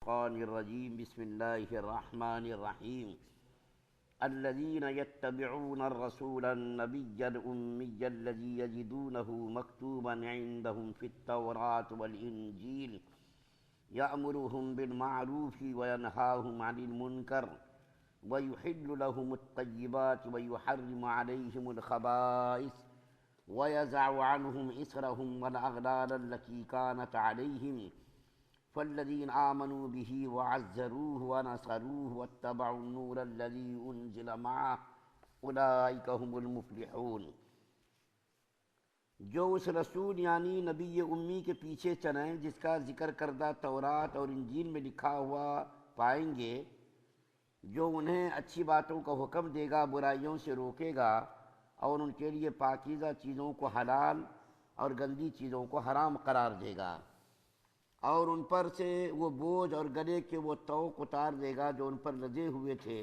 الشيطان الرجيم بسم الله الرحمن الرحيم الذين يتبعون الرسول النبي الأمي الذي يجدونه مكتوبا عندهم في التوراة والإنجيل يأمرهم بالمعروف وينهاهم عن المنكر ويحل لهم الطيبات ويحرم عليهم الخبائث ويزع عنهم إصرهم والأغلال التي كانت عليهم فالذين آمنوا به وعزروه ونصروه واتبعوا النور الذي أنزل معه أولئك هم المفلحون۔ جو اس رسول یعنی نبی امی کے پیچھے چلیں جس کا ذکر کردہ تورات اور انجیل میں لکھا ہوا پائیں گے، جو انہیں اچھی باتوں کا حکم دے گا، برائیوں سے روکے گا اور ان کے لیے پاکیزہ چیزوں کو حلال اور گندی چیزوں کو حرام قرار دے گا، اور ان پر سے وہ بوجھ اور گلے کے وہ طوق اتار دے گا جو ان پر لدے ہوئے تھے۔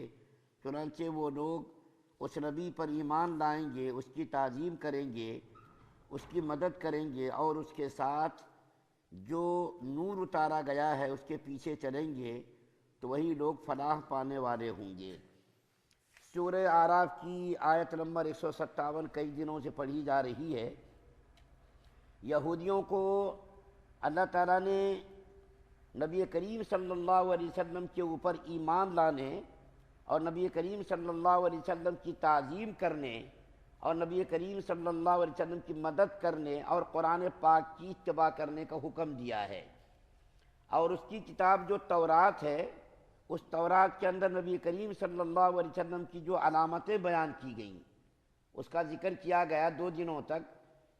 چنانچہ وہ لوگ اس نبی پر ایمان لائیں گے، اس کی تعظیم کریں گے، اس کی مدد کریں گے اور اس کے ساتھ جو نور اتارا گیا ہے اس کے پیچھے چلیں گے تو وہی لوگ فلاح پانے والے ہوں گے۔ سورہ اعراف کی آیت نمبر 157 کئی دنوں سے پڑھی جا رہی ہے۔ یہودیوں کو اللہ تعالیٰ نے نبی کریم صلی اللہ علیہ وسلم کے اوپر ایمان لانے اور نبی کریم صلی اللہ علیہ وسلم کی تعظیم کرنے اور نبی کریم صلی اللہ علیہ وسلم کی مدد کرنے اور قرآن پاک کی اتباع کرنے کا حکم دیا ہے، اور اس کی کتاب جو تورات ہے، اس تورات کے اندر نبی کریم صلی اللہ علیہ وسلم کی جو علامتیں بیان کی گئیں اس کا ذکر کیا گیا 2 دنوں تک،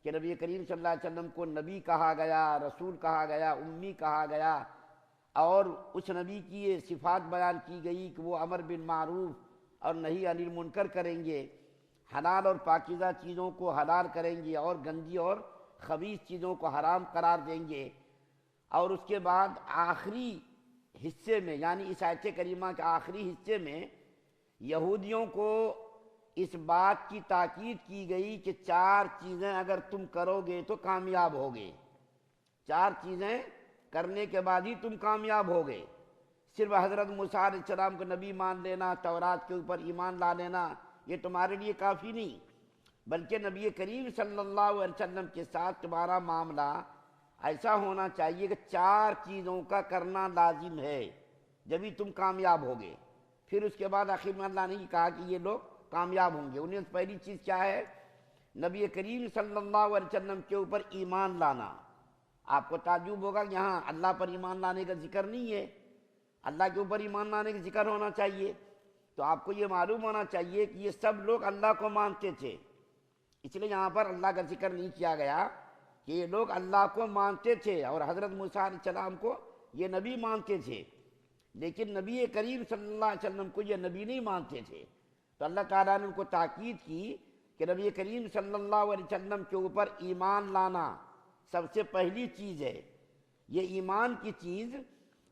کہ نبی کریم صلی اللہ علیہ وسلم کو نبی کہا گیا، رسول کہا گیا، امی کہا گیا، اور اس نبی کی یہ صفات بیان کی گئی کہ وہ امر بالمعروف اور نہی عن المنکر کریں گے، حلال اور پاکیزہ چیزوں کو حلال کریں گے اور گندی اور خبیث چیزوں کو حرام قرار دیں گے۔ اور اس کے بعد آخری حصے میں یعنی اس آیت کریمہ کے آخری حصے میں یہودیوں کو اس بات کی تاکید کی گئی کہ 4 چیزیں اگر تم کرو گے تو کامیاب ہوگے، 4 چیزیں کرنے کے بعد ہی تم کامیاب ہوگے۔ صرف حضرت موسیٰ علیہ السلام کو نبی مان لینا، تورات کے اوپر ایمان لا لینا یہ تمہارے لیے کافی نہیں، بلکہ نبی کریم صلی اللہ علیہ وسلم کے ساتھ تمہارا معاملہ ایسا ہونا چاہیے کہ 4 چیزوں کا کرنا لازم ہے، جبھی تم کامیاب ہوگے۔ پھر اس کے بعد آخر میں اللہ نے کہا کہ یہ لوگ کامیاب ہوں گے۔ انہیں پہلی چیز کیا ہے؟ نبی کریم صلی اللہ علیہ وسلم کے اوپر ایمان لانا۔ آپ کو تعجب ہوگا کہ یہاں اللہ پر ایمان لانے کا ذکر نہیں ہے، اللہ کے اوپر ایمان لانے کا ذکر ہونا چاہیے۔ تو آپ کو یہ معلوم ہونا چاہیے کہ یہ سب لوگ اللہ کو مانتے تھے، اس لیے یہاں پر اللہ کا ذکر نہیں کیا گیا کہ یہ لوگ اللہ کو مانتے تھے اور حضرت موسیٰ علیہ السلام کو یہ نبی مانتے تھے، لیکن نبی کریم صلی اللہ علیہ وسلم کو یہ نبی نہیں مانتے تھے۔ تو اللہ تعالیٰ نے ان کو تاکید کی کہ نبی کریم صلی اللہ علیہ وسلم کے اوپر ایمان لانا سب سے پہلی چیز ہے۔ یہ ایمان کی چیز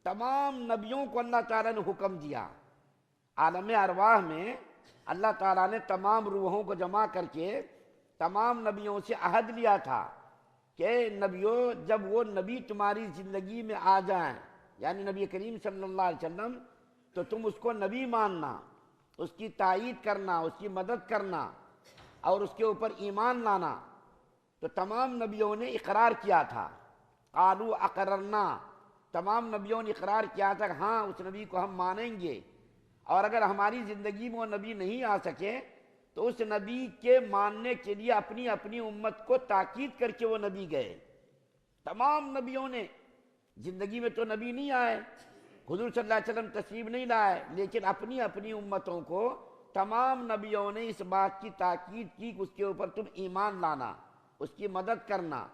تمام نبیوں کو اللہ تعالیٰ نے حکم دیا۔ عالم ارواح میں اللہ تعالیٰ نے تمام روحوں کو جمع کر کے تمام نبیوں سے عہد لیا تھا کہ نبیوں جب وہ نبی تمہاری زندگی میں آ جائیں یعنی نبی کریم صلی اللہ علیہ وسلم تو تم اس کو نبی ماننا، اس کی تائید کرنا، اس کی مدد کرنا اور اس کے اوپر ایمان لانا۔ تو تمام نبیوں نے اقرار کیا تھا، قالوا اقررنا، تمام نبیوں نے اقرار کیا تھا کہ ہاں اس نبی کو ہم مانیں گے، اور اگر ہماری زندگی میں وہ نبی نہیں آ سکے تو اس نبی کے ماننے کے لیے اپنی اپنی امت کو تاکید کر کے وہ نبی گئے۔ تمام نبیوں نے زندگی میں تو نبی نہیں آئے، حضور صلی اللہ علیہ وسلم تشریف نہیں لائے، لیکن اپنی اپنی امتوں کو تمام نبیوں نے اس بات کی تاکید کی کہ اس کے اوپر تم ایمان لانا، اس کی مدد کرنا،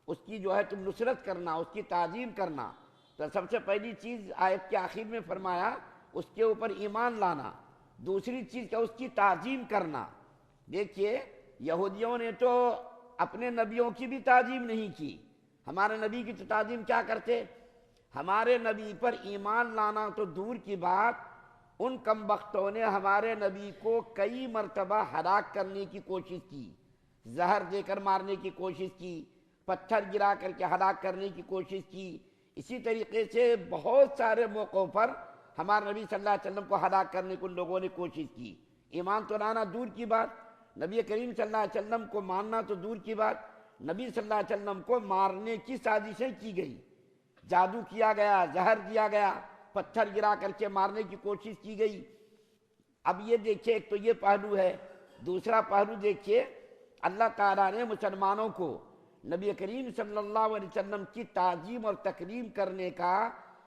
اس کی جو ہے تم نصرت کرنا، اس کی تعظیم کرنا۔ تو سب سے پہلی چیز آیت کے آخر میں فرمایا اس کے اوپر ایمان لانا۔ دوسری چیز کیا؟ اس کی تعظیم کرنا۔ دیکھیے یہودیوں نے تو اپنے نبیوں کی بھی تعظیم نہیں کی، ہمارے نبی کی تو تعظیم کیا کرتے؟ ہمارے نبی پر ایمان لانا تو دور کی بات، ان کم بختوں نے ہمارے نبی کو کئی مرتبہ ہلاک کرنے کی کوشش کی، زہر دے کر مارنے کی کوشش کی، پتھر گرا کر کے ہلاک کرنے کی کوشش کی، اسی طریقے سے بہت سارے موقعوں پر ہمارے نبی صلی اللہ علیہ وسلم کو ہلاک کرنے کو لوگوں نے کوشش کی. ایمان تو لانا دور کی بات، نبی کریم صلی اللہ علیہ وسلم کو ماننا تو دور کی بات، نبی صلی اللہ علیہ وسلم کو مارنے کی سازشیں کی گئی، جادو کیا گیا، زہر دیا گیا، پتھر گرا کر کے مارنے کی کوشش کی گئی. اب یہ دیکھیے، ایک تو یہ پہلو ہے. دوسرا پہلو دیکھیے، اللہ تعالیٰ نے مسلمانوں کو نبی کریم صلی اللہ علیہ وسلم کی تعظیم اور تکریم کرنے کا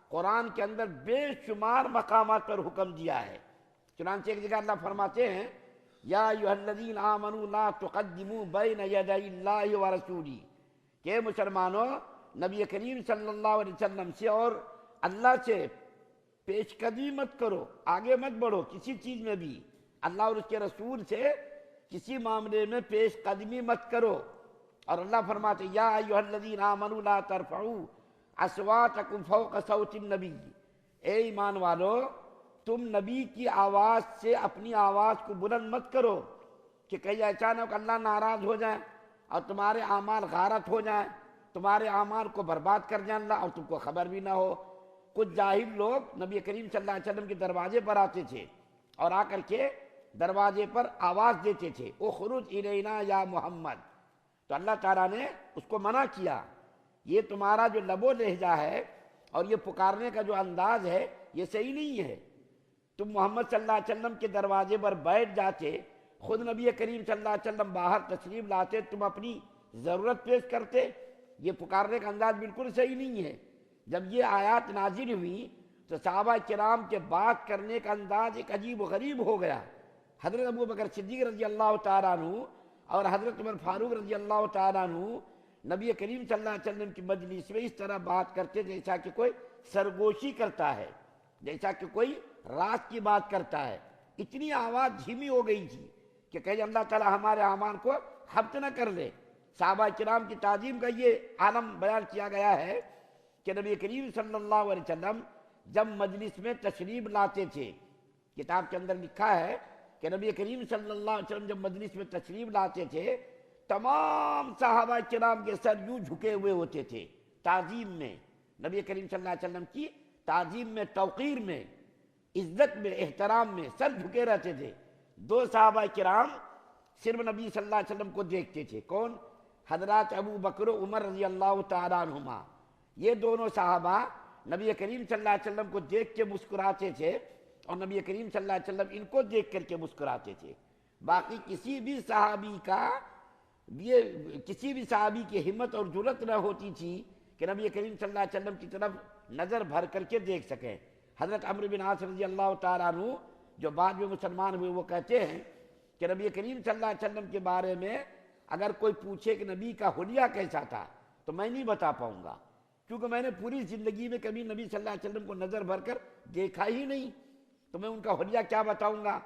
قرآن کے اندر بے شمار مقامات پر حکم دیا ہے. چنانچہ ایک جگہ اللہ فرماتے ہیں، یا ایھا الذین آمنوا لا تقدموا بین یدی اللہ ورسولہ، کہ مسلمانوں نبی کریم صلی اللہ علیہ وسلم سے اور اللہ سے پیش قدمی مت کرو، آگے مت بڑھو کسی چیز میں بھی، اللہ اور اس کے رسول سے کسی معاملے میں پیش قدمی مت کرو. اور اللہ فرماتے یا ایھا الذین آمنوا لا ترفعوا اصواتکم فوق صوت النبی، اے ایمان والو تم نبی کی آواز سے اپنی آواز کو بلند مت کرو کہ کہیں ایسا نہ ہو کہ اللہ ناراض ہو جائے اور تمہارے اعمال غارت ہو جائیں، تمہارے اعمال کو برباد کر جائیں اللہ، اور تم کو خبر بھی نہ ہو. کچھ جاہل لوگ نبی کریم صلی اللہ علیہ وسلم کے دروازے پر آتے تھے اور آ کر کے دروازے پر آواز دیتے تھے، اخرج الینا یا محمد. تو اللہ تعالیٰ نے اس کو منع کیا، یہ تمہارا جو لب و لہجہ ہے اور یہ پکارنے کا جو انداز ہے یہ صحیح نہیں ہے. تم محمد صلی اللہ علیہ وسلم کے دروازے پر بیٹھ جاتے، خود نبی کریم صلی اللہ علیہ وسلم باہر تشریف لاتے، تم اپنی ضرورت پیش کرتے، یہ پکارنے کا انداز بالکل صحیح نہیں ہے. جب یہ آیات نازل ہوئی تو صحابہ کرام کے بات کرنے کا انداز ایک عجیب و غریب ہو گیا. حضرت ابوبکر صدیق رضی اللہ تعالیٰ عنہ اور حضرت عمر فاروق رضی اللہ تعالیٰ عنہ نبی کریم صلی اللہ علیہ وسلم کی مجلس میں اس طرح بات کرتے جیسا کہ کوئی سرگوشی کرتا ہے، جیسا کہ کوئی راز کی بات کرتا ہے. اتنی آواز دھیمی ہو گئی تھی کہ کہیں اللہ تعالیٰ ہمارے اعمال کو حبط نہ کر لے. صحابہ کرام کی تعظیم کا یہ عالم بیان کیا گیا ہے کہ نبی کریم صلی اللہ علیہ وسلم جب مجلس میں تشریف لاتے تھے، کتاب کے اندر لکھا ہے کہ نبی کریم صلی اللہ علیہ وسلم جب مجلس میں تشریف لاتے تھے تمام صحابہ کرام کے سر یوں جھکے ہوئے ہوتے تھے تعظیم میں، نبی کریم صلی اللہ علیہ وسلم کی تعظیم میں، توقیر میں، عزت میں، احترام میں سر جھکے رہتے تھے. دو صحابہ کرام صرف نبی صلی اللہ علیہ وسلم کو دیکھتے تھے، کون؟ حضرات ابو بکر و عمر رضی اللہ تعالیٰ عنہما. یہ دونوں صحابہ نبی کریم صلی اللہ علیہ وسلم کو دیکھ کے مسکراتے تھے اور نبی کریم صلی اللہ علیہ وسلم ان کو دیکھ کر کے مسکراتے تھے. باقی کسی بھی صحابی کی ہمت اور جرأت نہ ہوتی تھی کہ نبی کریم صلی اللہ علیہ وسلم کی طرف نظر بھر کر کے دیکھ سکیں. حضرت عمرو بن عاص رضی اللہ تعالیٰ عنہ جو بعد میں مسلمان ہوئے، وہ کہتے ہیں کہ نبی کریم صلی اللہ علیہ وسلم کے بارے میں اگر کوئی پوچھے کہ نبی کا حلیہ کیسا تھا تو میں نہیں بتا پاؤں گا، کیونکہ میں نے پوری زندگی میں کبھی نبی صلی اللہ علیہ وسلم کو نظر بھر کر دیکھا ہی نہیں، تو میں ان کا حلیہ کیا بتاؤں گا.